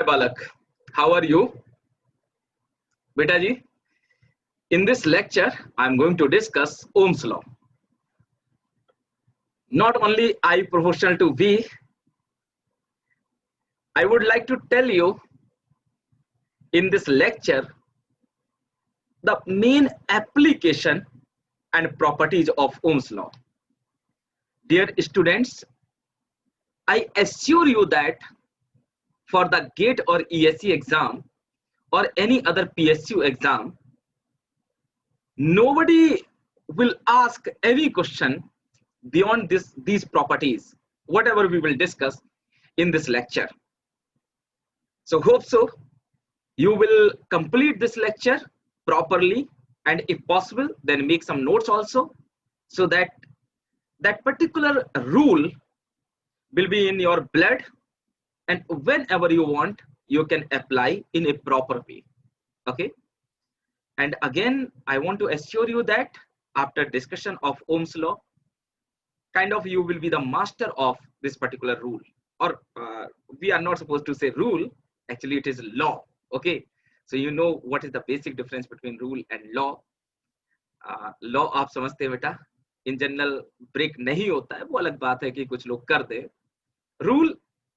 Balak, how are you? Beta ji, in this lecture, I'm going to discuss Ohm's law. Not only I proportional to V, I would like to tell you in this lecture the main application and properties of Ohm's law. Dear students, I assure you that for the GATE or ESE exam or any other PSU exam, nobody will ask any question beyond these properties, whatever we will discuss in this lecture. So hope so you will complete this lecture properly, and if possible then make some notes also, so that that particular rule will be in your blood, and whenever you want you can apply in a proper way. Okay, and again I want to assure you that after discussion of Ohm's law, kind of you will be the master of this particular rule, or we are not supposed to say rule, actually it is law. Okay, so you know what is the basic difference between rule and law. Law आप समझते हैं बेटा, in general break नहीं होता है, वो अलग बात है कि कुछ लोग कर दे, रूल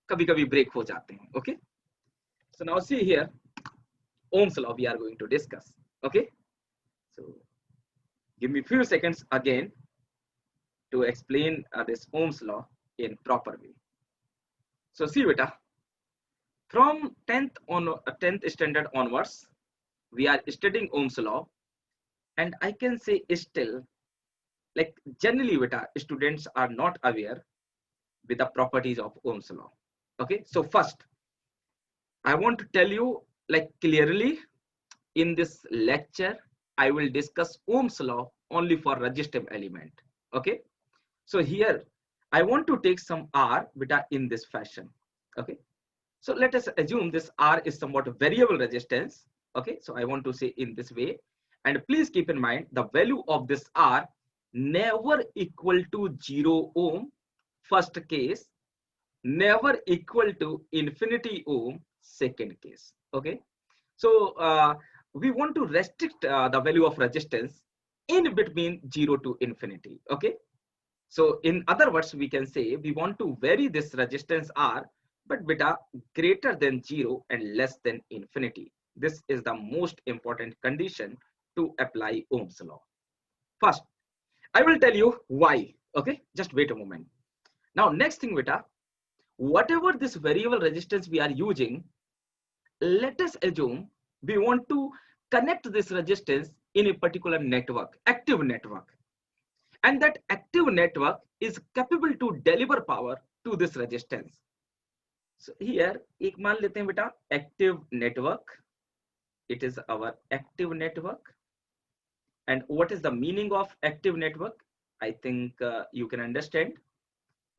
कभी कभी ब्रेक हो जाते हैं. Okay, so now see here Ohm's law we are going to discuss. Okay, so give me few seconds again to explain this Ohm's law in proper way. So see beta, from 10th standard onwards we are studying Ohm's law, and I can say still, like generally beta, students are not aware with the properties of Ohm's law. Okay, so first I want to tell you, like clearly, in this lecture I will discuss Ohm's law only for resistive element. Okay, so here I want to take some R beta in this fashion. Okay, so let us assume this R is somewhat variable resistance. Okay, so I want to say in this way, and please keep in mind the value of this R never equal to 0 ohm, first case, never equal to infinity ohm, second case. Okay, so we want to restrict the value of resistance in between 0 to infinity. Okay, so in other words we can say we want to vary this resistance R, but beta greater than 0 and less than infinity. This is the most important condition to apply Ohm's law. First I will tell you why. Okay, just wait a moment. Now next thing beta, whatever this variable resistance we are using, let us assume we want to connect this resistance in a particular network, active network, and that active network is capable to deliver power to this resistance. So here एक मान लेते हैं बेटा active network, it is our active network. And what is the meaning of active network? I think you can understand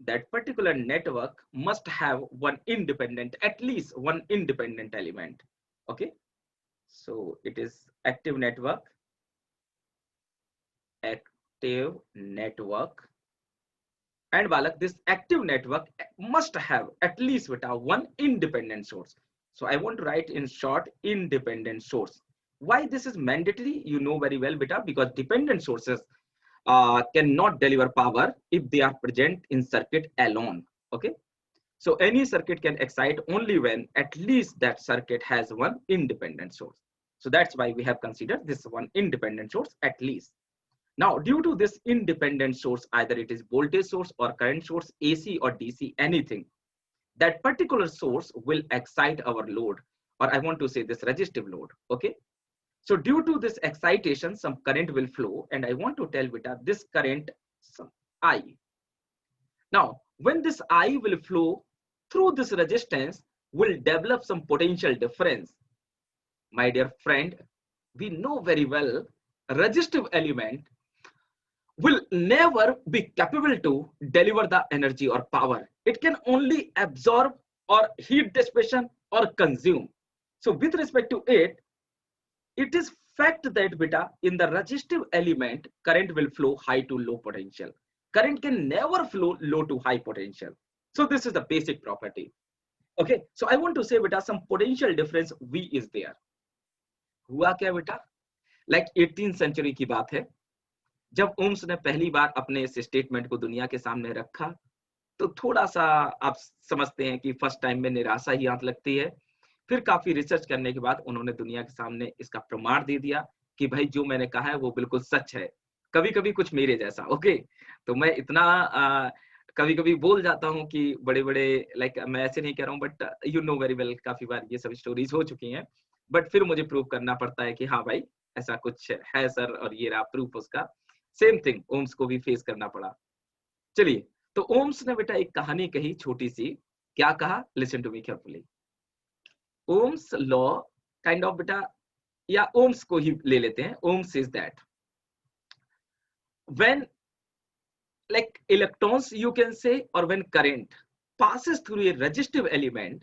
that particular network must have one independent, at least one independent element. Okay, so it is active network, and Balak, this active network must have at least one independent source. So I want to write in short independent source. Why this is mandatory? You know very well beta, because dependent sources cannot deliver power if they are present in circuit alone. Okay, so any circuit can excite only when at least that circuit has one independent source. So that's why we have considered this one independent source at least. Now due to this independent source, either it is voltage source or current source, AC or DC, anything, that particular source will excite our load, or I want to say this resistive load. Okay, so due to this excitation some current will flow, and I want to tell beta this current, some I. Now when this I will flow through this resistance, will develop some potential difference. My dear friend, we know very well resistive element will never be capable to deliver the energy or power. It can only absorb or heat dissipation or consume. So with respect to it, it is fact that beta in the resistive element current will flow high to low potential. Current can never flow low to high potential. So this is the basic property. Okay, so I want to say beta some potential difference V is there. हुआ क्या बेटा, like 18th century की बात है, जब ohms ने पहली बार अपने इस स्टेटमेंट को दुनिया के सामने रखा, तो थोड़ा सा आप समझते हैं कि फर्स्ट टाइम में निराशा ही आंख लगती है। फिर काफी रिसर्च करने के बाद उन्होंने दुनिया के सामने इसका प्रमाण दे दिया कि भाई जो मैंने कहा है वो बिल्कुल सच है, कभी कभी कुछ मेरे जैसा। ओके, तो मैं इतना कभी कभी बोल जाता हूँ कि बड़े बड़े, लाइक मैं ऐसे नहीं कह रहा हूँ, but you know very well, काफी बार ये सब स्टोरीज हो चुकी हैं, बट फिर मुझे प्रूव करना पड़ता है कि हाँ भाई ऐसा कुछ है सर, और ये रहा प्रूफ उसका। सेम थिंग ओम्स को भी फेस करना पड़ा। चलिए, तो ओम्स ने बेटा एक कहानी कही छोटी सी, क्या कहा, listen to me carefully. Ohm's law kind of बेटा, या ओम्स को ही ले लेते हैं। Ohm's is that when like electrons you can say, or when current passes through a resistive element,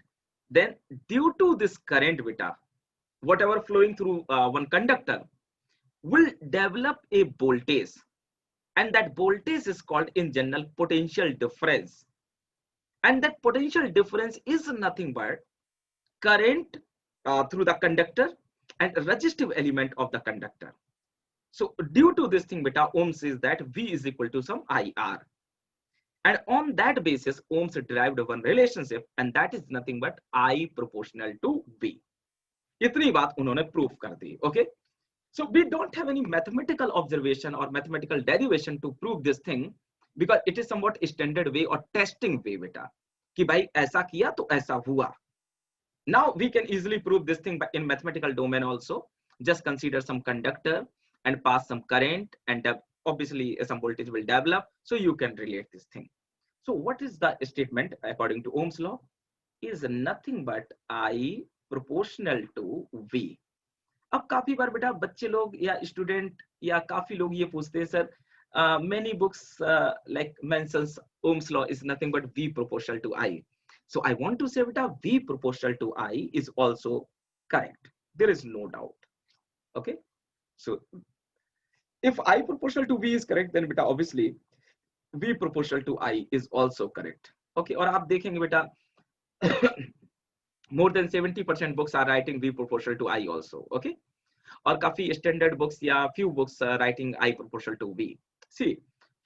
then due to this current beta, whatever flowing through one conductor will develop a voltage, and that voltage is called in general potential difference. And that potential difference is nothing but current through the conductor and resistive element of the conductor. So due to this thing beta, Ohms says that V is equal to some IR. And on that basis, Ohms derived one relationship, and that is nothing but I proportional to V. इतनी बात उन्होंने proof कर दी. Okay, so we don't have any mathematical observation or mathematical derivation to prove this thing, because it is somewhat standard way or testing way बेटा, कि भाई ऐसा किया तो ऐसा हुआ. Now we can easily prove this thing in mathematical domain also. Just consider some conductor and pass some current, and obviously some voltage will develop, so you can relate this thing. So what is the statement according to Ohm's law? Is nothing but I proportional to V. अब काफी बार बेटा बच्चे लोग या student या काफी लोग ये पूछते हैं, sir many books like mentions Ohm's law is nothing but V proportional to I. So I want to say beta V proportional to I is also correct. There is no doubt. Okay. So if I proportional to V is correct, then beta obviously V proportional to I is also correct. Okay. और आप देखेंगे बेटा more than 70% books are writing V proportional to I also. Okay. और काफी standard books या few books writing I proportional to V. See,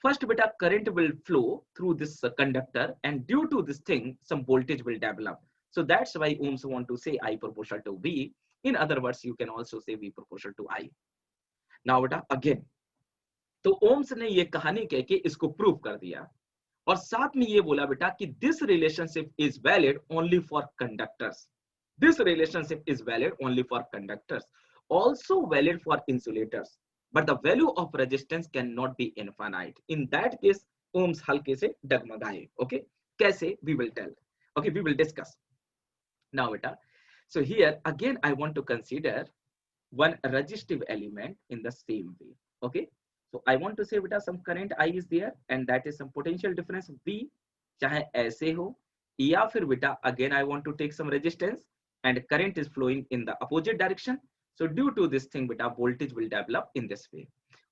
first beta current will flow through this conductor, and due to this thing some voltage will develop. So that's why Ohms want to say I proportional to V. In other words, you can also say V proportional to I. Now beta again, तो ohms ने ये कहानी कह के इसको prove कर दिया, और साथ में ये बोला बेटा कि this relationship is valid only for conductors. This relationship is valid only for conductors, also valid for insulators, but the value of resistance cannot be infinite. In that case, Ohms हल्के से डगमगाए. Okay, कैसे? We will tell. Okay, we will discuss. Now beta, so here again I want to consider one resistive element in the same way. Okay, so I want to say beta some current I is there, and that is some potential difference V, चाहे ऐसे हो या फिर बेटा again I want to take some resistance and current is flowing in the opposite direction. So due to this thing beta voltage will develop in this way.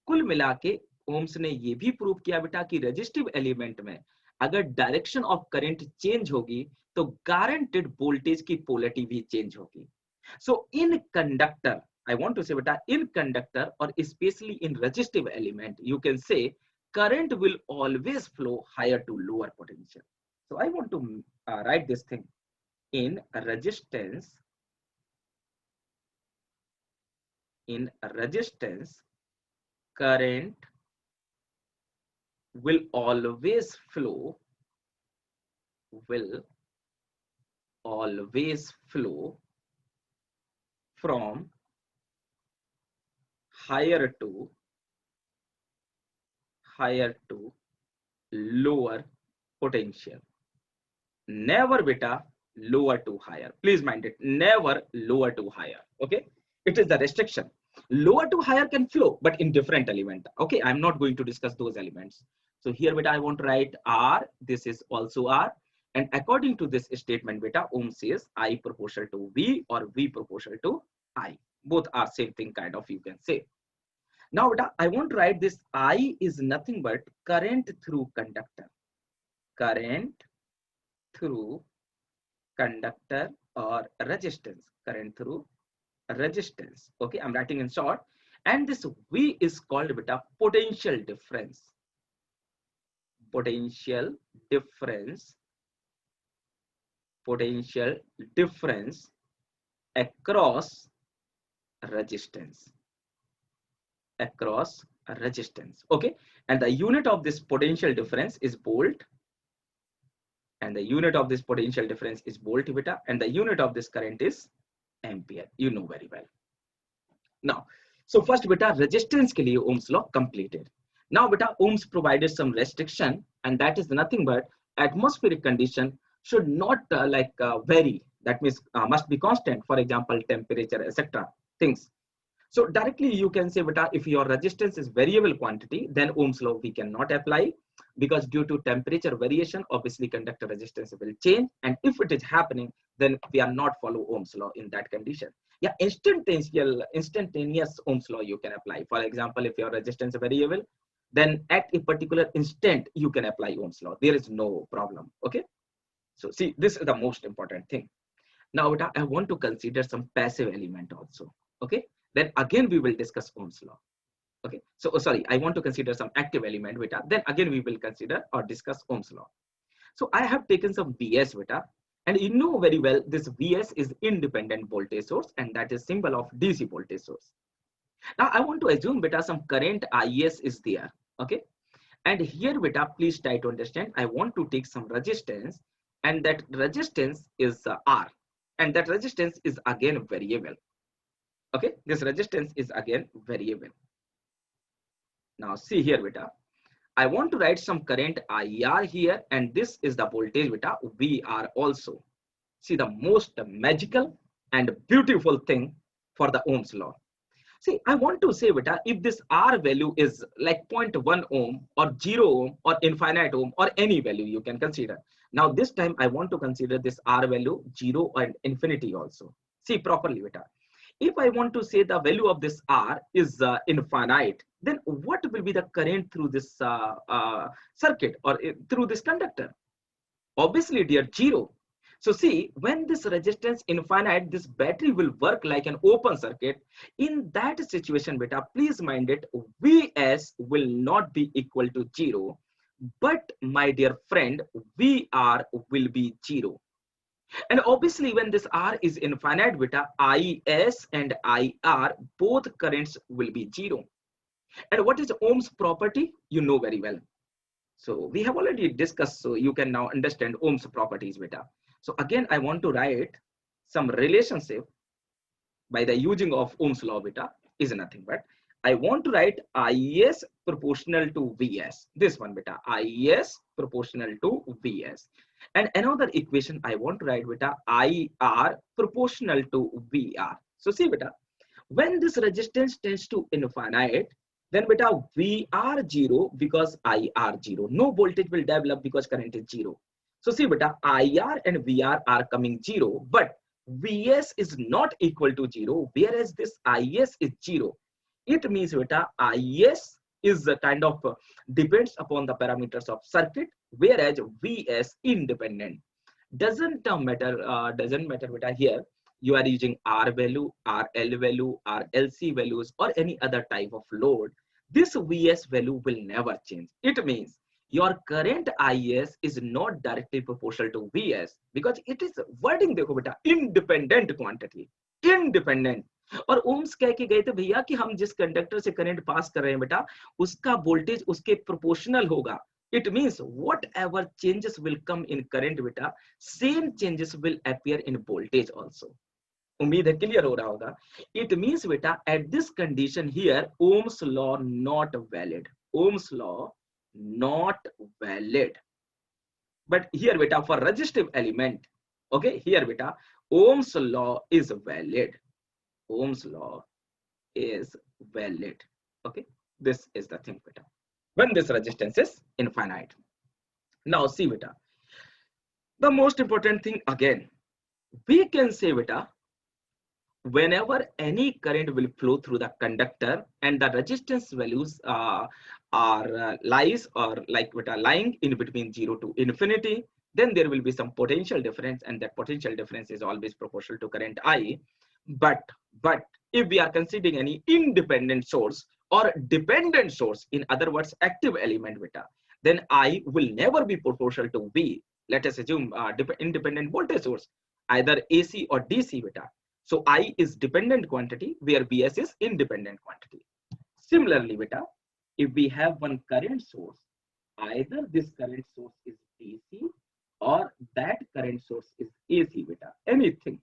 कुल मिला के ohms ने ये भी प्रूव किया बेटा कि रेजिस्टिव एलिमेंट में अगर डायरेक्शन ऑफ करंट चेंज होगी तो गारंटेड वोल्टेज की पोलैरिटी भी चेंज होगी. सो इन conductor I want to say beta in conductor or especially in resistive element, you can say current will always flow higher to lower potential. So I want to write this thing in resistance. In resistance, current will always flow from higher to lower potential. Never beta lower to higher. Please mind it. Never lower to higher. Okay. It is the restriction. Lower to higher can flow, but in different element. Okay. I'm not going to discuss those elements. So here beta I want to write R. This is also R. And according to this statement beta, Ohms says I proportional to V or V proportional to I. Both are same thing kind of, you can say. Now beta I want to write this I is nothing but current through conductor. Current through conductor or resistance, current through resistance. Okay, I'm writing in short. And this V is called beta potential difference. Potential difference. Potential difference across resistance. Across resistance. Okay, and the unit of this potential difference is volt. And the unit of this potential difference is volt beta. And the unit of this current is ampere. You know very well. Now, so first beta resistance के लिए Ohm's law completed. Now beta Ohm's provided some restriction, and that is nothing but atmospheric condition should not vary. That means must be constant. For example, temperature, etc. Things. So directly you can say beta if your resistance is variable quantity, then Ohm's law we cannot apply, because due to temperature variation, obviously conductor resistance will change, and if it is happening, then we are not follow Ohm's law in that condition. Yeah, instantaneous Ohm's law you can apply. For example, if your resistance is variable, then at a particular instant you can apply Ohm's law. There is no problem. Okay. So see, this is the most important thing. Now I want to consider some passive element also. Okay. Then again we will discuss Ohm's law. Okay. So sorry, I want to consider some active element beta. Then again we will consider or discuss Ohm's law. So I have taken some Vs beta. And you know very well, this Vs is independent voltage source, and that is symbol of DC voltage source. Now I want to assume beta some current Is is there. Okay. And here beta, please try to understand, I want to take some resistance, and that resistance is R. And that resistance is again variable. Okay. This resistance is again variable. Now see here beta. I want to write some current IR here, and this is the voltage beta VR also. See the most magical and beautiful thing for the Ohm's law. See, I want to say beta, if this R value is like 0.1 ohm or 0 ohm or infinite ohm or any value you can consider. Now this time I want to consider this R value 0 and infinity also. See properly beta. If I want to say the value of this R is infinite, then what will be the current through this circuit or through this conductor? Obviously, dear, 0. So see, when this resistance infinite, this battery will work like an open circuit. In that situation, beta, please mind it, Vs will not be equal to 0. But my dear friend, VR will be 0. And obviously, when this R is infinite beta, Is and IR, both currents will be 0. And what is Ohm's property? You know very well. So we have already discussed, so you can now understand Ohm's properties beta. So again, I want to write some relationship by the using of Ohm's law beta is nothing but I want to write Is proportional to Vs. This one beta, Is proportional to Vs. And another equation I want to write beta, IR proportional to VR. So see beta, when this resistance tends to infinite, then beta VR 0 because IR 0. No voltage will develop because current is 0. So see beta, IR and VR are coming 0, but Vs is not equal to 0, whereas this Is is 0. It means beta, Is is a kind of depends upon the parameters of circuit, whereas Vs independent. Doesn't matter beta here. You are using R value, RL value, RLC values, or any other type of load. This Vs value will never change. It means your current Is is not directly proportional to Vs because it is wording देखो बेटा independent quantity, independent. और ohms कह के गए थे भैया कि हम जिस कंडक्टर से करंट पास कर रहे हैं बेटा उसका वोल्टेज उसके प्रोपोर्शनल होगा. It means whatever changes will come in current beta, same changes will appear in voltage also. उम्मीद है क्लियर हो रहा होगा. It means beta at this condition here Ohm's law not valid. Ohm's law not valid. But here beta for resistive element, okay, here beta Ohm's law is valid. Ohm's law is valid. Okay, this is the thing beta. When this resistance is infinite. Now see beta, the most important thing again, we can say beta, whenever any current will flow through the conductor and the resistance values are lies or like beta lying in between 0 to infinity, then there will be some potential difference, and that potential difference is always proportional to current I. But if we are considering any independent source or dependent source, in other words active element beta, then I will never be proportional to V. Let us assume independent voltage source, either AC or DC beta. So I is dependent quantity where Vs is independent quantity. Similarly beta, if we have one current source, either this current source is DC or that current source is AC beta, anything.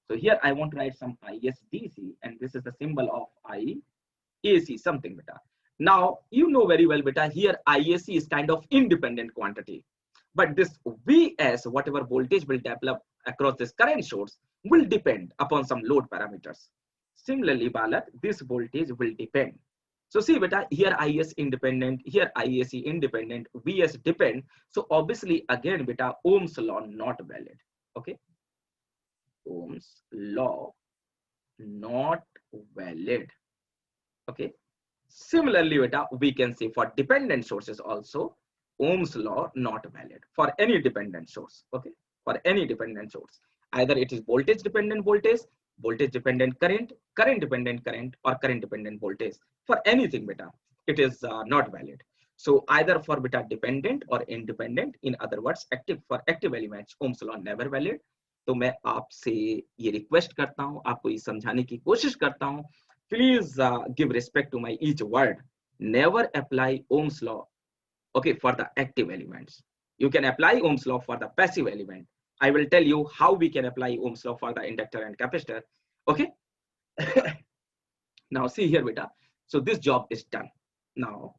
So here I want to write some ISDC, and this is the symbol of IAC something beta. Now you know very well beta, here IAC is kind of independent quantity, but this Vs, whatever voltage will develop across this current source, will depend upon some load parameters. Similarly Balat, this voltage will depend. So see beta, here IS independent, here IAC independent, Vs depend. So obviously again beta, Ohm's law not valid. Okay, Ohm's law not valid. Okay, similarly beta, we can say for dependent sources also, Ohm's law not valid for any dependent source. Okay, for any dependent source, either it is voltage dependent voltage, voltage dependent current, current dependent current, or current dependent voltage. For anything beta, it is not valid. So either for beta dependent or independent, in other words active, for active elements Ohm's law never valid. तो मैं आपसे ये request करता हूं, आपको ये समझाने की कोशिश करता हूं, please give respect to my each word. Never apply Ohm's law, okay, for the active elements. You can apply Ohm's law for the passive element. I will tell you how we can apply Ohm's law for the inductor and capacitor. Okay. Now see here beta, so this job is done. Now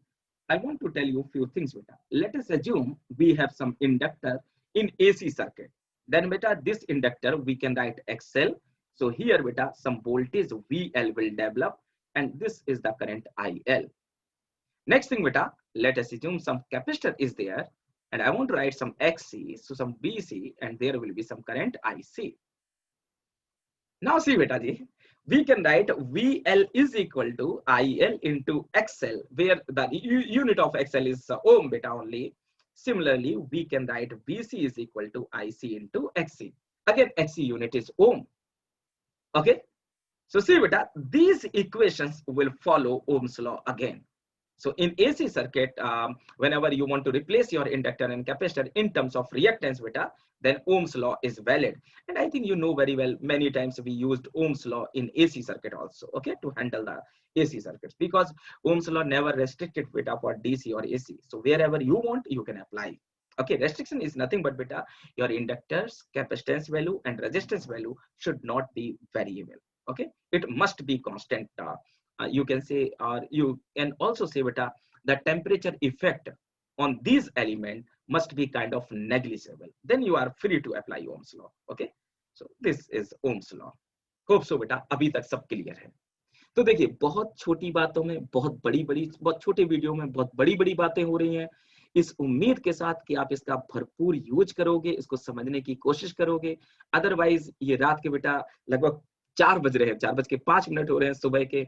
I want to tell you a few things beta. Let us assume we have some inductor in AC circuit. Then beta, this inductor we can write XL. So here beta, some voltage VL will develop, and this is the current IL. Next thing beta, let us assume some capacitor is there, and I want to write some XC, so some BC, and there will be some current IC. Now see beta ji, we can write VL is equal to IL into XL, where the unit of XL is ohm beta only. Similarly, we can write VC is equal to IC into XC. Again, XC unit is ohm. Okay. So see beta, these equations will follow Ohm's law again. So in AC circuit, whenever you want to replace your inductor and capacitor in terms of reactance beta, then Ohm's law is valid. And I think you know very well, many times we used Ohm's law in AC circuit also, okay, to handle the AC circuits, because Ohm's law never restricted beta for DC or AC. So wherever you want, you can apply. Okay, restriction is nothing but beta, your inductors, capacitance value and resistance value should not be variable. Okay, it must be constant. You can say, or you can also say beta, the temperature effect on these element must be kind of negligible. Then you are free to apply Ohm's law. Okay, so this is Ohm's law. Hope so beta, अभी तक सब clear है. तो देखिए, बहुत छोटी बातों में बहुत छोटे वीडियो में बहुत बड़ी बातें हो रही हैं. इस उम्मीद के साथ कि आप इसका भरपूर यूज करोगे, इसको समझने की कोशिश करोगे. अदरवाइज ये रात के बेटा लगभग 4 बज रहे हैं, 4:05 हो रहे हैं सुबह के,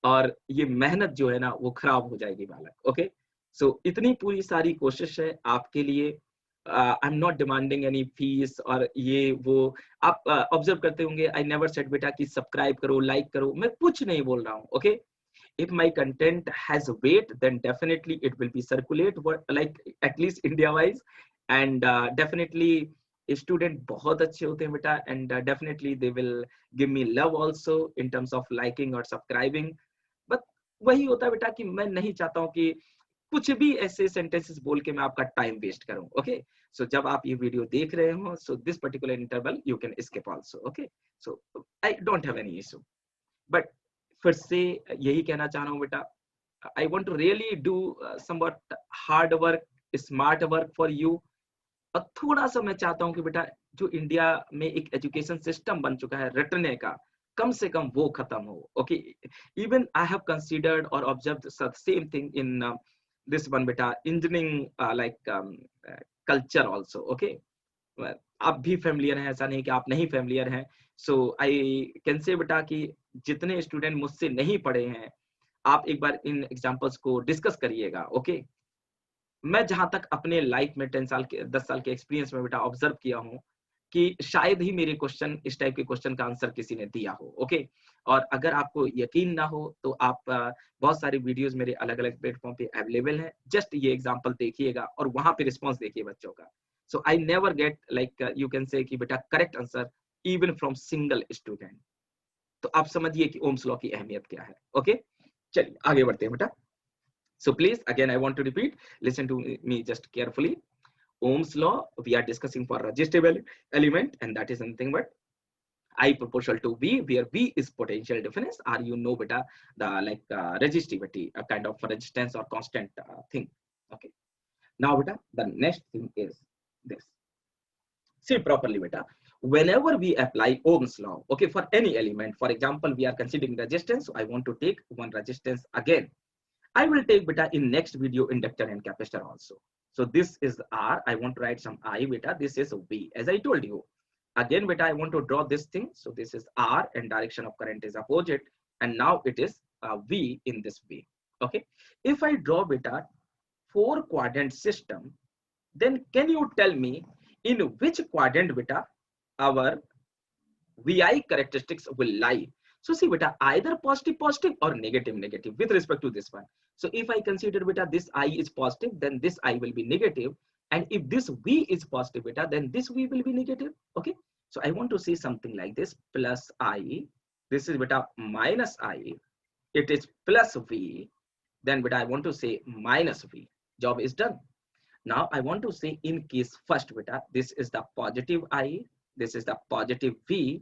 और ये मेहनत जो है ना वो खराब हो जाएगी बालक. ओके, सो इतनी पूरी सारी कोशिश है आपके लिए. I am not demanding any fees और ये वो. आप ऑब्जर्व करते होंगे, आई नेवर सेड बेटा कि सब्सक्राइब करो, लाइक करो, मैं कुछ नहीं बोल रहा हूँ. Okay, if my content has weight, then definitely it will be circulate, like at least India wise, and definitely student बहुत अच्छे होते हैं बेटा, and definitely they will give me love also in terms of liking or subscribing. But वही होता है बेटा कि मैं नहीं चाहता हूँ कि कुछ भी ऐसे सेंटेंसेस बोल के मैं आपका टाइम वेस्ट करूं. ओके, सो जब आप ये वीडियो देख रहे हो, so this particular interval you can skip also. Okay, so I don't have any issue. But फिर से यही कहना चाह रहा हूँ बेटा, I want to really do somewhat hard work, smart work for you. और थोड़ा सा मैं चाहता हूँ कि बेटा जो इंडिया में एक एजुकेशन सिस्टम बन चुका है रटने का, कम से कम वो खत्म हो. Okay, even I have considered और observed same thing in this one बेटा, engineering like culture also. Okay, आप भी फैमिलियर हैं, ऐसा नहीं कि आप नहीं फैमिलियर हैं. सो आई कैन से बेटा कि जितने स्टूडेंट मुझसे नहीं पढ़े हैं, आप एक बार इन एग्जांपल्स को डिस्कस करिएगा. ओके, मैं जहां तक अपने लाइफ में 10 साल के एक्सपीरियंस में बेटा ऑब्जर्व किया हूं कि शायद ही मेरे क्वेश्चन इस टाइप के क्वेश्चन का आंसर किसी ने दिया हो। ओके, और अगर आपको यकीन ना हो तो आप बहुत सारी वीडियोस मेरे अलग अलग प्लेटफॉर्म पे अवेलेबल हैं, जस्ट ये एग्जांपल देखिएगा और वहां पे रिस्पांस देखिए बच्चों का। So I never get like you can say कि बेटा correct answer even from single student. तो आप समझिए कि ओम्स लॉ की अहमियत क्या है। ओके, चलिए आगे बढ़ते हैं बेटा। So please, again, I want to repeat, listen to me just carefully. Ohm's law, we are discussing for resistive element, and that is nothing but I proportional to V, where V is potential difference, or you know beta, the like resistivity, a kind of resistance or constant thing. Okay. Now beta, the next thing is this. See properly beta. Whenever we apply Ohm's law, okay, for any element, for example, we are considering resistance, so I want to take one resistance again. I will take beta in next video inductor and capacitor also. So this is R. I want to write some I beta. This is V. As I told you, again beta, I want to draw this thing. So this is R and direction of current is opposite. And now it is V in this V. Okay. If I draw beta 4-quadrant system, then can you tell me in which quadrant beta our VI characteristics will lie? So see beta, either positive positive or negative negative with respect to this one. So if I consider beta this I is positive, then this I will be negative, and if this V is positive beta, then this V will be negative. Okay, so I want to say something like this: plus I, this is beta minus I, it is plus V, then beta I want to say minus V. Job is done. Now I want to say in case first beta, this is the positive I, this is the positive V,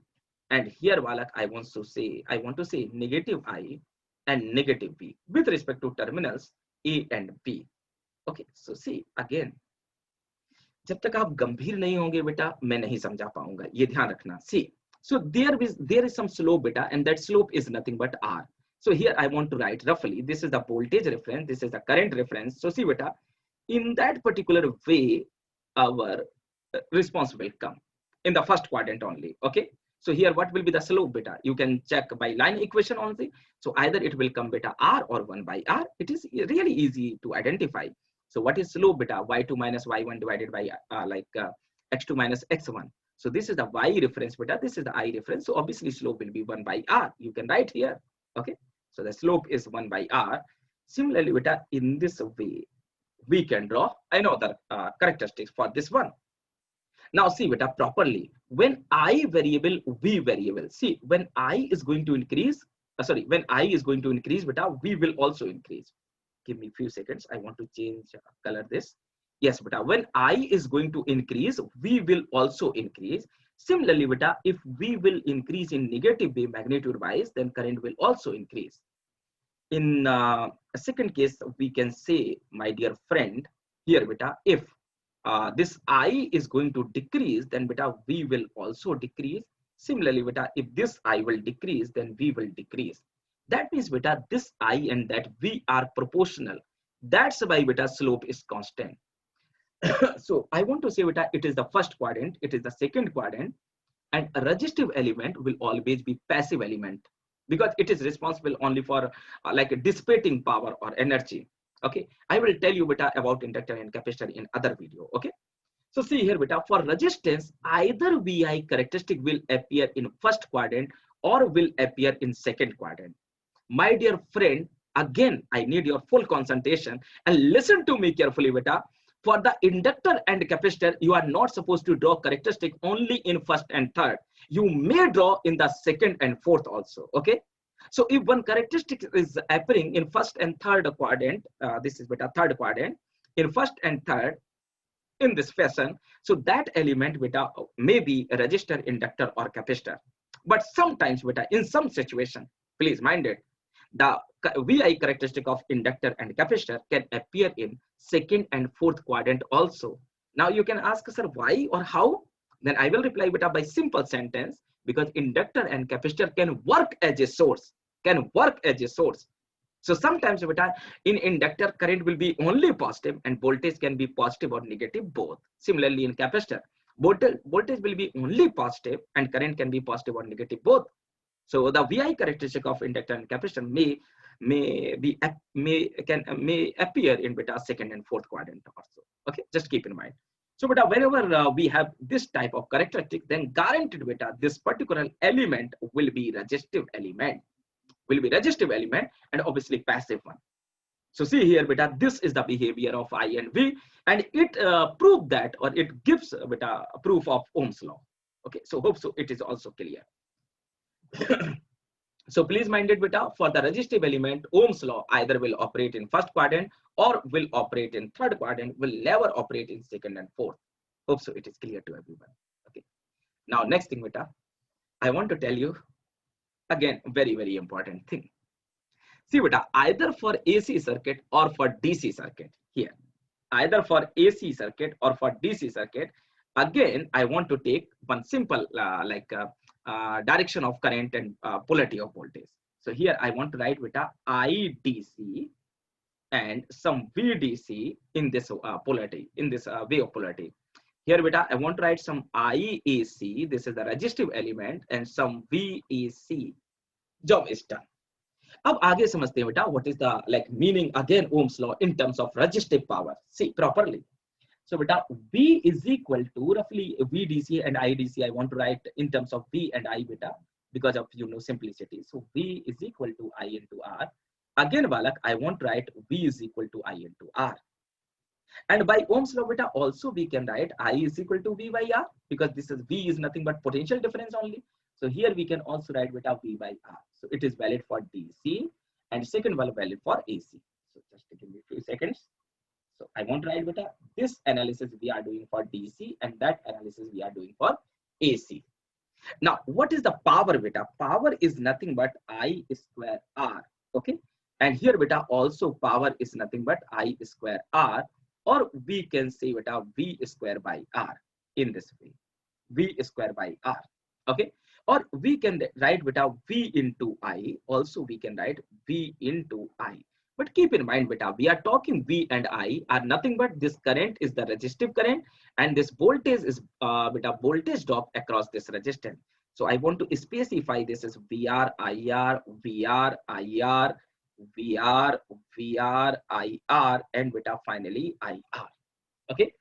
and here Valak, I want to say negative I and negative V with respect to terminals A and B. Okay, so see again, जब तक आप गंभीर नहीं होंगे बेटा मैं नहीं समझा पाऊंगा, ये ध्यान रखना. See, so there is some slope beta, and that slope is nothing but R. So here I want to write roughly, this is the voltage reference, this is the current reference. So see beta, in that particular way our response will come in the first quadrant only. Okay, so here what will be the slope beta? You can check by line equation only. So either it will come beta R or 1 by R. It is really easy to identify. So what is slope beta? Y2 minus Y1 divided by X2 minus X1. So this is the Y reference beta, this is the I reference. So obviously slope will be 1 by R. You can write here. Okay, so the slope is 1 by R. Similarly beta, in this way we can draw another characteristics for this one. Now see beta properly, when I variable, V variable, see when I is going to increase, when I is going to increase beta, V will also increase. Give me a few seconds, I want to change color this. Yes beta, when I is going to increase, V will also increase. Similarly beta, if V will increase in negative way magnitude wise, then current will also increase. In a second case, we can say, my dear friend, here beta, if this I is going to decrease, then beta V will also decrease. Similarly beta, if this I will decrease, then V will decrease. That means beta, this I and that V are proportional. That's why beta slope is constant. So I want to say beta, it is the first quadrant, it is the second quadrant, and a resistive element will always be passive element, because it is responsible only for like dissipating power or energy. Okay, I will tell you beta about inductor and capacitor in other video. Okay, so see here beta, for resistance either VI characteristic will appear in first quadrant or will appear in second quadrant. My dear friend, again I need your full concentration and listen to me carefully beta. For the inductor and capacitor, you are not supposed to draw characteristic only in first and third. You may draw in the second and fourth also. Okay, so if one characteristic is appearing in first and third quadrant, this is beta third quadrant, in first and third in this fashion, so that element beta may be a resistor, inductor or capacitor. But sometimes beta, in some situation, please mind it, the VI characteristic of inductor and capacitor can appear in second and fourth quadrant also. Now you can ask, sir, why or how? Then I will reply beta by simple sentence, because inductor and capacitor can work as a source, So sometimes beta, in inductor current will be only positive and voltage can be positive or negative both. Similarly in capacitor, voltage will be only positive and current can be positive or negative both. So the VI characteristic of inductor and capacitor may may appear in beta second and fourth quadrant also. Okay, just keep in mind. So beta, whenever we have this type of characteristic, then guaranteed beta this particular element will be resistive element, and obviously passive one. So see here beta, this is the behavior of I and V, and it proved that, or it gives beta a proof of Ohm's law. Okay, so hope so it is also clear. So please mind it beta, for the resistive element, Ohm's law either will operate in first quadrant or will operate in third quadrant, will never operate in second and fourth. Hope so it is clear to everyone. Okay. Now next thing beta, I want to tell you again very, very important thing. See beta, either for AC circuit or for DC circuit, here, either for AC circuit or for DC circuit, again I want to take one simple direction of current and polarity of voltage. So here I want to write beta IDC and some VDC in this polarity, in this way of polarity. Here beta I want to write some IAC, this is the resistive element, and some VAC. Job is done. अब आगे समझते हैं बेटा, what is the meaning again Ohm's law in terms of resistive power. See properly. So beta, V is equal to roughly VDC and IDC. I want to write in terms of V and I beta because of simplicity. So V is equal to I into R. Again Balak, I want to write V is equal to I into R. And by Ohm's law beta also we can write I is equal to V by R, because this is V is nothing but potential difference only. So here we can also write beta V by R. So it is valid for DC and second one valid for AC. So just give me a few seconds. So I want to write beta, this analysis we are doing for DC and that analysis we are doing for AC. Now what is the power beta? Power is nothing but I square R. Okay. And here beta also power is nothing but I square R, or we can say beta V square by R in this way. V square by R. Okay. Or we can write beta V into I, also we can write V into I. But keep in mind beta, we are talking V and I are nothing but this current is the resistive current and this voltage is beta voltage drop across this resistance. So I want to specify this as VR, IR, VR, IR, VR, VR, IR, and beta finally IR. Okay.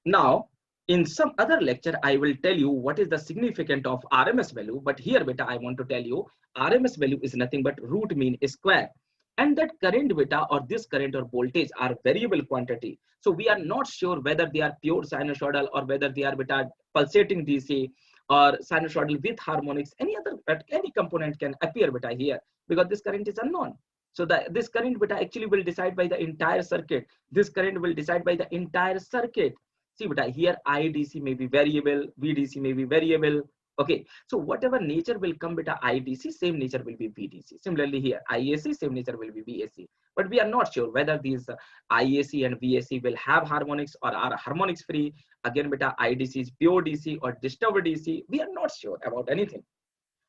Now in some other lecture, I will tell you what is the significance of RMS value. But here beta, I want to tell you RMS value is nothing but root mean square. And that current beta or this current or voltage are variable quantity. So we are not sure whether they are pure sinusoidal or whether they are beta pulsating DC or sinusoidal with harmonics. Any component can appear beta here because this current is unknown. So this current beta actually will decide by the entire circuit. This current will decide by the entire circuit. See beta, here IDC may be variable, VDC may be variable. Okay, so whatever nature will come beta IDC, same nature will be VDC. Similarly here IAC, same nature will be VAC. But we are not sure whether these IAC and VAC will have harmonics or are harmonics free. Again beta IDC is pure DC or disturbed DC. We are not sure about anything.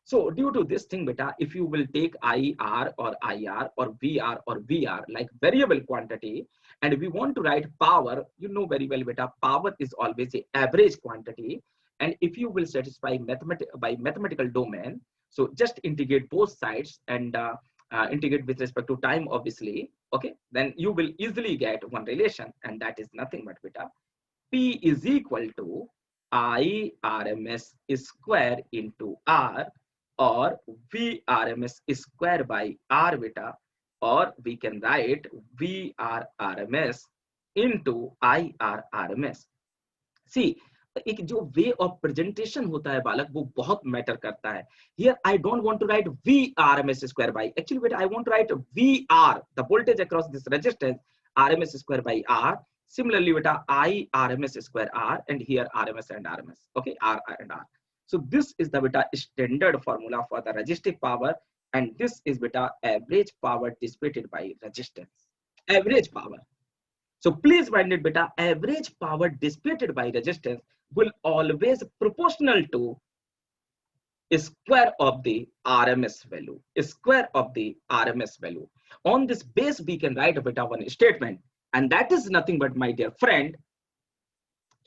So due to this thing beta, if you will take IR or IR or VR or VR like variable quantity, and we want to write power, you know very well beta, power is always a average quantity. And if you will satisfy mathematical domain, so just integrate both sides and integrate with respect to time obviously, okay, then you will easily get one relation, and that is nothing but beta, P is equal to I RMS square into R, or V RMS square by R beta, or we can write VR RMS into IR RMS. See, एक जो way of presentation होता है बालक, वो बहुत matter करता है. Here I don't want to write V RMS square by, actually wait, I want to write VR, the voltage across this resistance, RMS square by R. Similarly beta I RMS square R, and here RMS and RMS. Okay, R and R. So this is the beta standard formula for the resistive power, and this is beta average power dissipated by resistance. Average power. So please mind it beta, average power dissipated by resistance will always proportional to a square of the RMS value. A square of the RMS value. On this base, we can write beta one statement, and that is nothing but, my dear friend,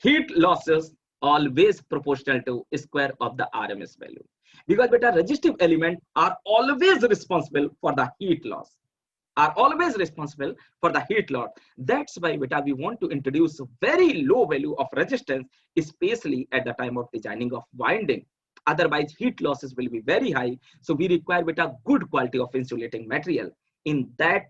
heat losses always proportional to a square of the RMS value. Because beta resistive elements are always responsible for the heat loss. are always responsible for the heat loss. That's why beta we want to introduce a very low value of resistance, especially at the time of designing of winding. Otherwise heat losses will be very high. So we require beta good quality of insulating material. In this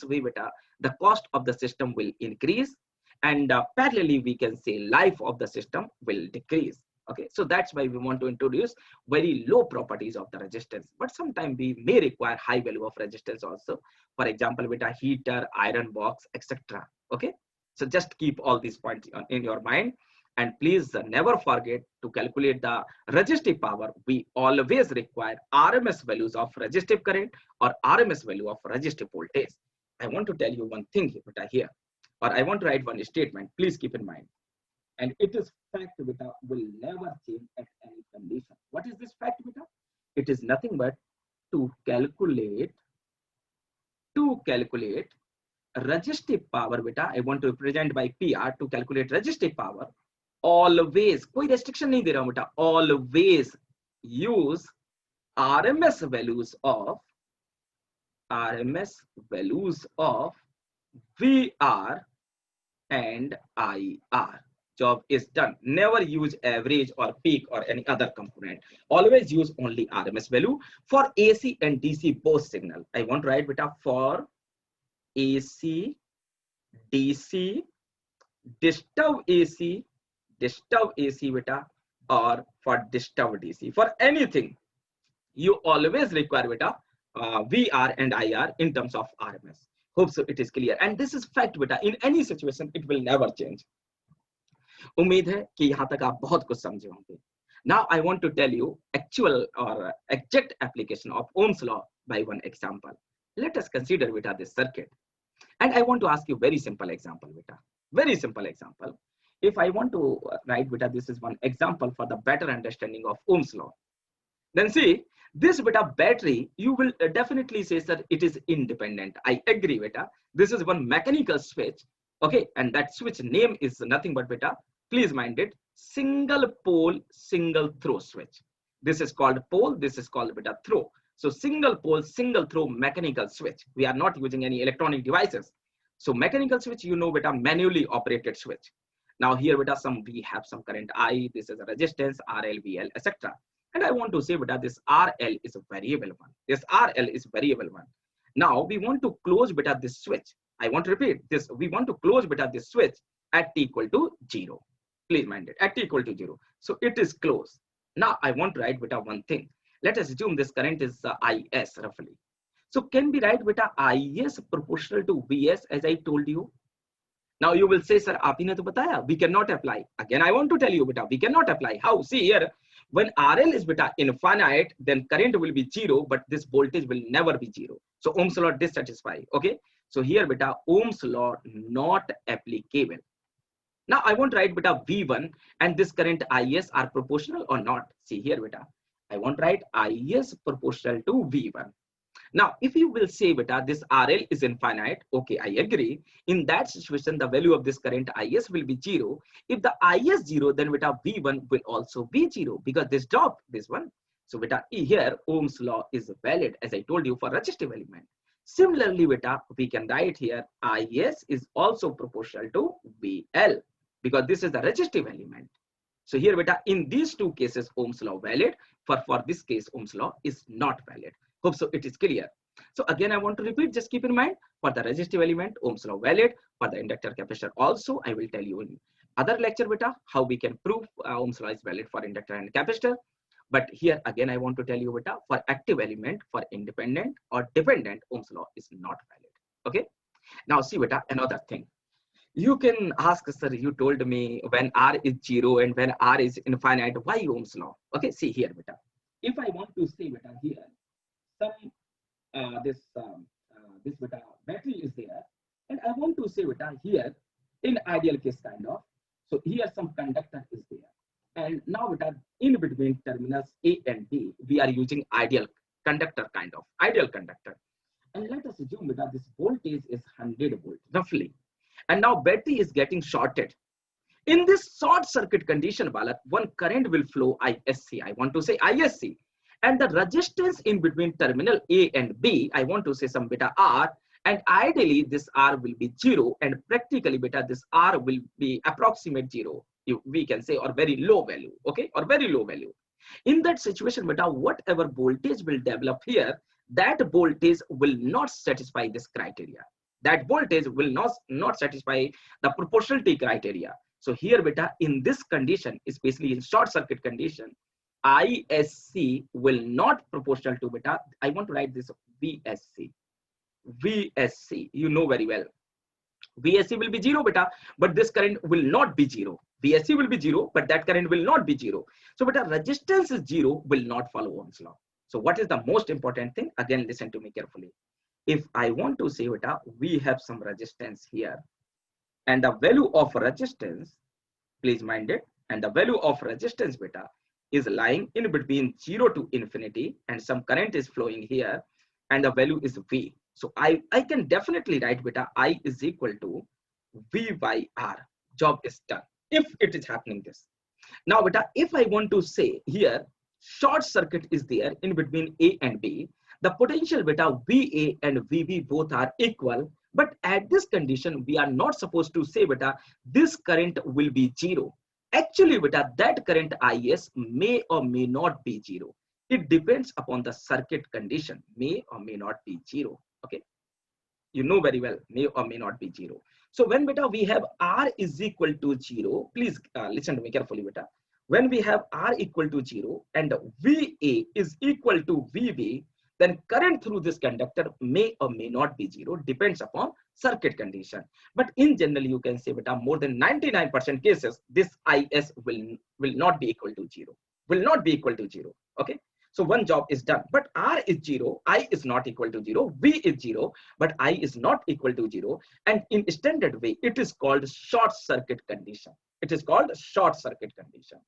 way beta, the cost of the system will increase, and parallelly we can say life of the system will decrease. Okay, so that's why we want to introduce very low properties of the resistance, but sometimes we may require high value of resistance also. For example, with a heater, iron box, etc. Okay, so just keep all these points in your mind, and please never forget to calculate the resistive power. We always require RMS values of resistive current or RMS value of resistive voltage. I want to tell you one thing here, or I want to write one statement. Please keep in mind. And it is fact beta will never change at any condition. What is this fact beta? It is nothing but to calculate resistive power beta. I want to represent by PR to calculate resistive power. Always, कोई restriction नहीं दे रहा हूं बेटा. Always use RMS values of VR and IR. Job is done. Never use average or peak or any other component. Always use only RMS value for AC and DC both signal. I want to write beta for AC, DC, disturb AC beta, or for disturb DC. For anything, you always require beta VR and IR in terms of RMS. Hope so it is clear. And this is fact beta. In any situation, it will never change. उम्मीद है कि यहाँ तक आप बहुत कुछ समझे होंगे. Now I want to tell you actual or exact application of Ohm's law by one example. Let us consider beta this circuit, and I want to ask you very simple example beta. Very simple example. If I want to write beta, this is one example for the better understanding of Ohm's law. Then see this beta battery, you will definitely say sir it is independent. I agree beta. This is one mechanical switch. Okay, and that switch name is nothing but beta. Please mind it, single pole, single throw switch. This is called pole, this is called beta throw. So single pole, single throw mechanical switch. We are not using any electronic devices. So mechanical switch, you know beta, manually operated switch. Now here beta, we have some current I, this is a resistance, RL, VL, etc. And I want to say beta, this RL is a variable one. This RL is variable one. Now we want to close beta this switch. I want to repeat this. We want to close beta this switch at t equal to 0. Please mind it, at t equal to 0. So it is closed. Now I want to write beta one thing. Let us assume this current is IS roughly. So can we write beta IS proportional to VS as I told you? Now you will say, sir, aaphi ne to bataya, we cannot apply. Again, I want to tell you beta, we cannot apply. How? See here, when RL is beta infinite, then current will be 0, but this voltage will never be 0. So Ohm's law dissatisfy. Okay. So here beta, Ohm's law not applicable. Now I want to write beta V1 and this current IS are proportional or not. See here beta, I want to write IS proportional to V1. Now if you will say beta this RL is infinite, okay, I agree. In that situation the value of this current IS will be 0. If the IS 0, then beta V1 will also be 0 because this drop this one. So beta here Ohm's law is valid as I told you for resistive element. Similarly beta, we can write here IS is also proportional to VL because this is the resistive element. So here beta, in these two cases Ohm's law valid. For this case Ohm's law is not valid. Hope so it is clear. So again I want to repeat, just keep in mind, for the resistive element Ohm's law valid, for the inductor capacitor also. I will tell you in other lecture beta how we can prove Ohm's law is valid for inductor and capacitor. But here again I want to tell you beta, for active element, for independent or dependent Ohm's law is not valid. Okay. Now see beta, another thing. You can ask, sir, you told me when R is 0 and when R is infinite, why Ohm's law? Okay, see here beta. If I want to say beta here, this beta battery is there, and I want to say beta here in ideal case kind of. So here some conductor is there. And now beta, in between terminals A and B, we are using ideal conductor kind of, ideal conductor. And let us assume beta, this voltage is 100 volt roughly. And now battery is getting shorted. In this short circuit condition, Balat, one current will flow ISC. I want to say ISC. and the resistance in between terminal A and B, I want to say some beta R, and ideally this R will be 0, and practically beta this R will be approximate 0, we can say, or very low value, okay, or very low value. In that situation beta, whatever voltage will develop here, that voltage will not satisfy this criteria. That voltage will not satisfy the proportionality criteria. So here beta, in this condition, especially in short circuit condition, ISC will not proportional to beta. I want to write this VSC. VSC, you know very well. VSC will be 0 beta, but this current will not be 0. VSC will be 0, but that current will not be 0. So beta, resistance is 0 will not follow Ohm's law. So what is the most important thing? Again, listen to me carefully. If I want to say beta, we have some resistance here, and the value of resistance, please mind it, and the value of resistance beta is lying in between 0 to infinity, and some current is flowing here, and the value is V. So I can definitely write beta, I is equal to V by R. Job is done if it is happening this. Now beta, if I want to say here short circuit is there in between A and B, the potential beta VA and VB both are equal, but at this condition we are not supposed to say beta this current will be 0. Actually beta, that current IS may or may not be 0. It depends upon the circuit condition, may or may not be 0. Okay, you know very well, may or may not be 0. So when beta we have R is equal to 0, please listen to me carefully beta. When we have R equal to 0 and VA is equal to VB, then current through this conductor may or may not be 0, depends upon circuit condition. But in general, you can say beta, more than 99% cases, this IS will not be equal to 0, will not be equal to 0. Okay, so one job is done. But R is 0, I is not equal to 0, V is 0, but I is not equal to 0. And in standard way, it is called short circuit condition. It is called short circuit condition.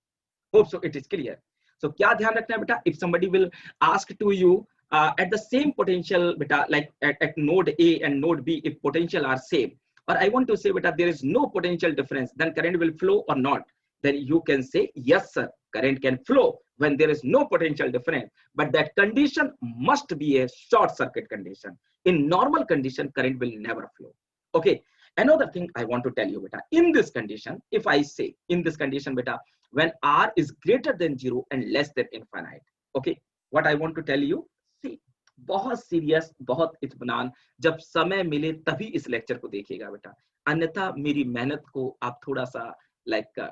Hope so it is clear. So kya dhyan rakhna hai beta? If somebody will ask to you at the same potential beta, like at node A and node B, if potential are same, or I want to say beta there is no potential difference, then current will flow or not, then you can say yes sir, current can flow when there is no potential difference, but that condition must be a short circuit condition. In normal condition, current will never flow. Okay, another thing I want to tell you beta, in this condition, if I say in this condition beta, when R is greater than 0 and less than infinite, okay, what I want to tell you, see, बहुत serious, बहुत इत्मीनान, जब समय मिले तभी इस lecture को देखिएगा बेटा, अन्यथा मेरी मेहनत को आप थोड़ा सा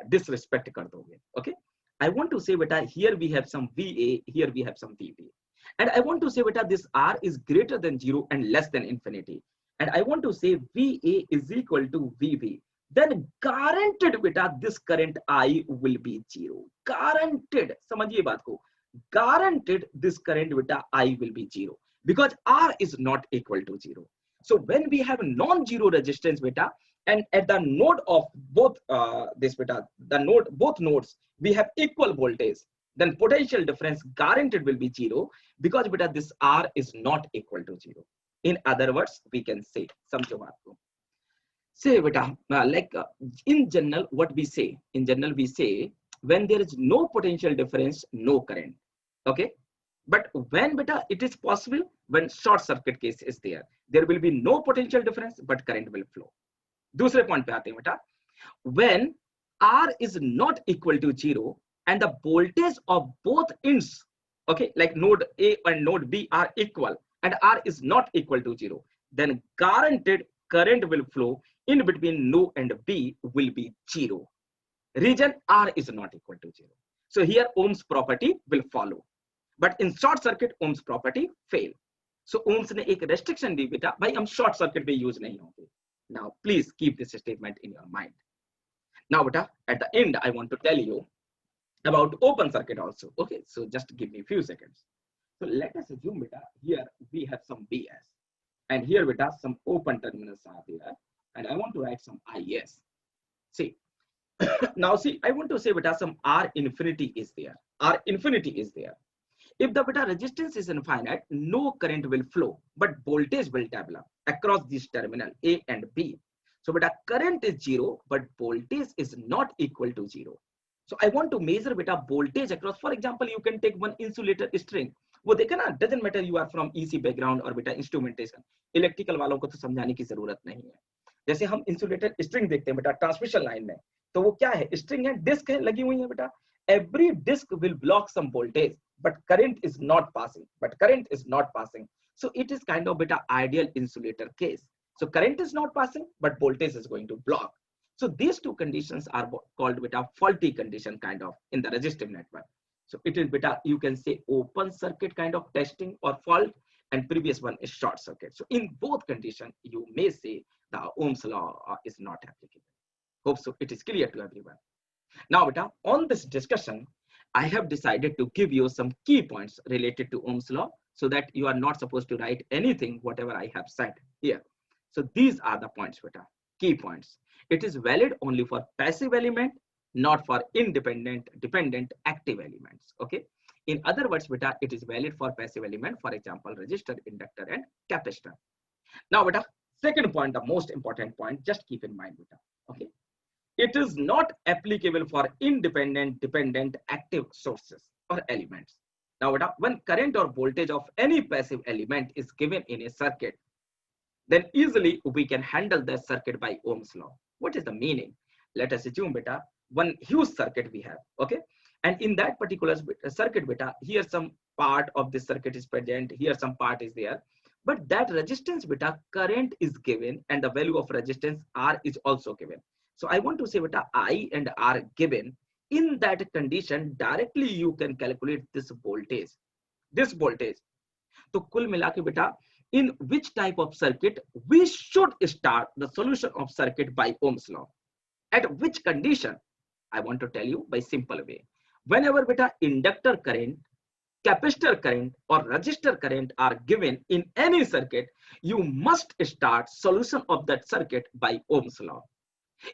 disrespect कर दोगे. Okay, I want to say beta, here we have some VA, here we have some VB, and I want to say beta this R is greater than 0 and less than infinity, and I want to say VA is equal to VB, then guaranteed beta this current I will be 0. Guaranteed, समझिए बात को, guaranteed this current beta I will be 0 because R is not equal to 0. So when we have non-zero resistance beta, and at the node of both this beta, both nodes we have equal voltage, then potential difference guaranteed will be 0 because beta this R is not equal to 0. In other words, we can say, समझो बात को. Say beta, in general, what we say, in general we say when there is no potential difference, no current. Okay, but when beta it is possible, when short circuit case is there will be no potential difference but current will flow. दूसरे point पे आते हैं बेटा, when R is not equal to 0 and the voltage of both ends, okay, like node A and node B are equal and R is not equal to 0, then guaranteed current will flow in between node and B will be 0. Region R is not equal to 0. So here Ohm's property will follow. But in short circuit, Ohm's property fail. So Ohm's ने एक restriction दी बेटा, भाई हम short circuit पे use नहीं होंगे. Now please keep this statement in your mind. Now beta, at the end I want to tell you about open circuit also. Okay, so just give me a few seconds. So let us assume beta, here we have some BS, and here beta some open terminals are there, and I want to write some IS. See, now see, I want to say beta some R infinity is there. R infinity is there. If the beta resistance is infinite, no current will flow, but voltage will develop across this terminal A and B. So beta current is 0, but voltage is not equal to 0. So I want to measure beta voltage across. For example, you can take one insulator string. वो देखे ना, doesn't matter you are from EC background और बेटा instrumentation, electrical वालों को तो समझाने की जरूरत नहीं है. जैसे हम इंसुलेटर स्ट्रिंग देखते हैं बेटा ट्रांसमिशन लाइन में, तो वो क्या है, स्ट्रिंग है, डिस्क है, लगी हुई है बेटा. Every disk will block some voltage, but current is not passing. So it is kind of beta ideal insulator case. So current is not passing, but voltage is going to block. So these two conditions are called beta faulty condition kind of in the resistive network. So it is beta, you can say open circuit kind of testing or fault, and previous one is short circuit. So in both conditions, you may say the Ohm's law is not applicable. Hope so it is clear to everyone. Now beta, on this discussion, I have decided to give you some key points related to Ohm's law, so that you are not supposed to write anything whatever I have said here. So these are the points beta, key points. It is valid only for passive element, not for independent, dependent, active elements. Okay. In other words, beta, it is valid for passive element, for example, resistor, inductor, and capacitor. Now, beta, second point, the most important point, just keep in mind, beta. Okay. It is not applicable for independent, dependent, active sources or elements. Now, beta, when current or voltage of any passive element is given in a circuit, then easily we can handle the circuit by Ohm's law. What is the meaning? Let us assume beta, one huge circuit we have, okay? And in that particular circuit beta, here some part of this circuit is present, here some part is there. But that resistance beta, current is given and the value of resistance R is also given. So I want to say beta, I and R given. In that condition, directly you can calculate this voltage. So कुल मिला के बेटा, in which type of circuit we should start the solution of circuit by Ohm's law? At which condition? I want to tell you by simple way. Whenever beta inductor current, capacitor current or resistor current are given in any circuit, you must start solution of that circuit by Ohm's law.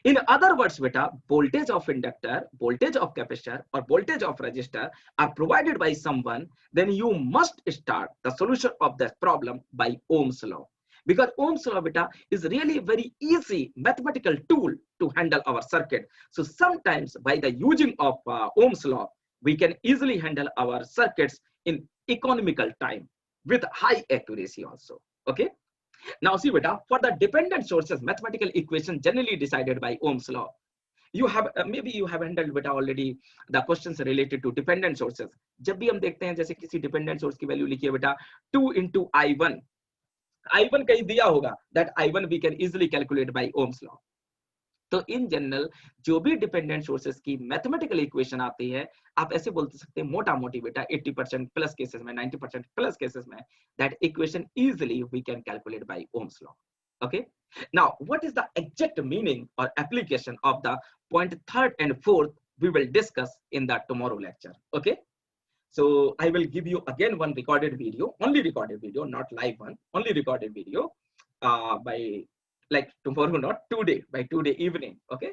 In other words, beta, voltage of inductor, voltage of capacitor or voltage of resistor are provided by someone, then you must start the solution of that problem by Ohm's law. Because Ohm's law beta is really very easy mathematical tool to handle our circuit. So sometimes by the using of Ohm's law, we can easily handle our circuits in economical time with high accuracy also. Okay. Now see beta, for the dependent sources, mathematical equation generally decided by Ohm's law. You have maybe you have handled beta already the questions related to dependent sources. जब भी हम देखते हैं जैसे किसी dependent source की value लिखिए बेटा 2 into I1 कहीं दिया होगा, that I1 we can easily calculate by Ohm's law. तो इन जनरल जो भी डिपेंडेंट सोर्सेस की मैथमेटिकल इक्वेशन आती है, आप ऐसे बोल सकते हैं मोटा मोटी बेटा 80% प्लस केसेस में, 90% प्लस केसेस में, that equation easily we can calculate by Ohm's law. Okay, now what is the exact meaning or application of the point third and fourth we will discuss in the tomorrow lecture. Okay, so I will give you again one recorded video, only recorded video, not live one, only recorded video by like tomorrow, not today, by today evening. Okay,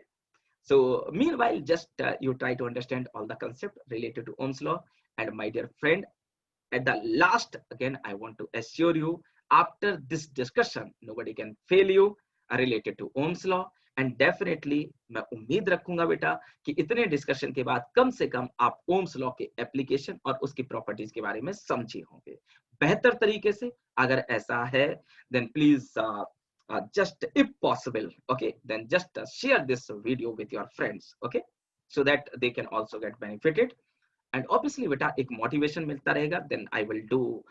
so meanwhile just you try to understand all the concept related to Ohm's law. And my dear friend, at the last again I want to assure you, after this discussion nobody can fail you related to Ohm's law. And definitely मैं उम्मीद रखूंगा बेटा कि इतने discussion के बाद कम से कम आप ओम्स लॉ के एप्लीकेशन और उसकी प्रॉपर्टीज के बारे में समझे होंगे बेहतर तरीके से. अगर ऐसा है then please just if possible, okay, then just share this video with your friends, okay, so that they can also get benefited. And obviously beta एक motivation मिलता रहेगा, then I will do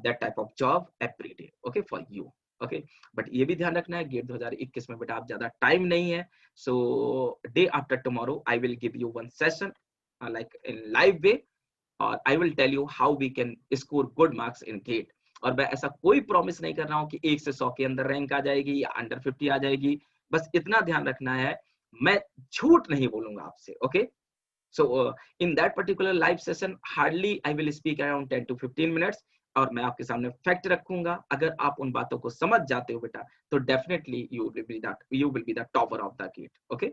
that type of job every day, okay, for you. Okay, but ये भी ध्यान रखना है gate 2021 में बेटा आप ज्यादा टाइम नहीं है. So day after tomorrow I will give you one session like in live way, or I will tell you how we can score good marks in GATE. और मैं ऐसा कोई प्रॉमिस नहीं कर रहा हूँ कि 1 से 100 के अंदर रैंक आ जाएगी या अंडर 50 आ जाएगी. बस इतना ध्यान रखना है, मैं झूठ नहीं बोलूंगा आपसे. Okay, so in that particular live session hardly I will speak around 10 to 15 minutes, और मैं आपके सामने फैक्ट रखूंगा. अगर आप उन बातों को समझ जाते हो बेटा तो definitely you will be the topper of the GATE. Okay,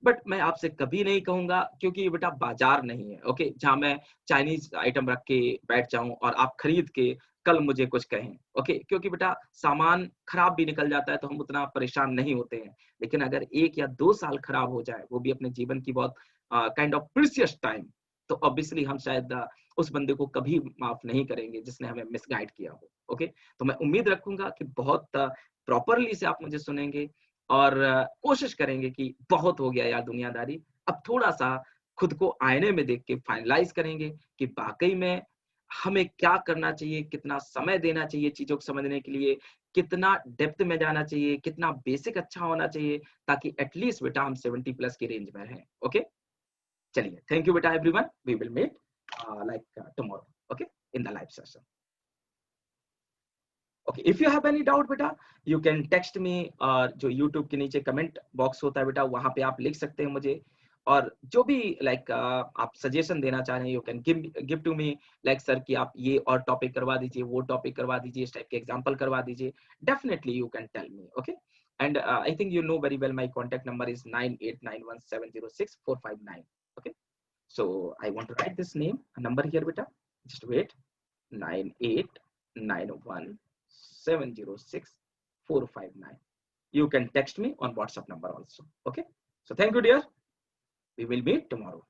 but मैं आपसे कभी नहीं कहूंगा, क्योंकि ये बेटा बाजार नहीं है. ओके, जहां मैं चाइनीज आइटम रख के बैठ जाऊं और आप खरीद के कल मुझे कुछ कहें. ओके, क्योंकि बेटा सामान खराब भी निकल जाता है तो हम उतना परेशान नहीं होते हैं, लेकिन अगर 1 या 2 साल खराब हो जाए, वो भी अपने जीवन की बहुत काइंड ऑफ प्रीशियस टाइम, तो ऑब्वियसली हम शायद उस बंदे को कभी माफ नहीं करेंगे जिसने हमें मिसगाइड किया हो। ओके, तो मैं उम्मीद रखूंगा कि बहुत प्रॉपरली से आप मुझे सुनेंगे और कोशिश करेंगे कि बहुत हो गया यार दुनियादारी, अब थोड़ा सा खुद को आईने में देख के फाइनलाइज करेंगे कि वाकई में हमें क्या करना चाहिए, कितना समय देना चाहिए चीजों को समझने के लिए, कितना डेप्थ में जाना चाहिए, कितना बेसिक अच्छा होना चाहिए, ताकि एटलीस्ट बेटा हम 70 प्लस की रेंज में रहें। ओके, चलिए, थैंक यू बेटा everyone, we will meet like tomorrow, okay, in the live session. Okay, if you have any doubt बेटा, you can text me, और जो YouTube के नीचे कमेंट बॉक्स होता है बेटा, वहां पे आप लिख सकते हैं मुझे, और जो भी लाइक आप सजेशन देना चाह रहे हैं, you can give to me, like sir कि आप ये और टॉपिक करवा दीजिए, वो टॉपिक करवा दीजिए, इस टाइप के एग्जांपल करवा दीजिए, definitely you can tell me. Okay, and I think you know very well my contact number is 9891706459। Okay, so I want to write this name number here beta, just wait, 9891706459. You can text me on WhatsApp number also. Okay, so thank you dear, we will meet tomorrow.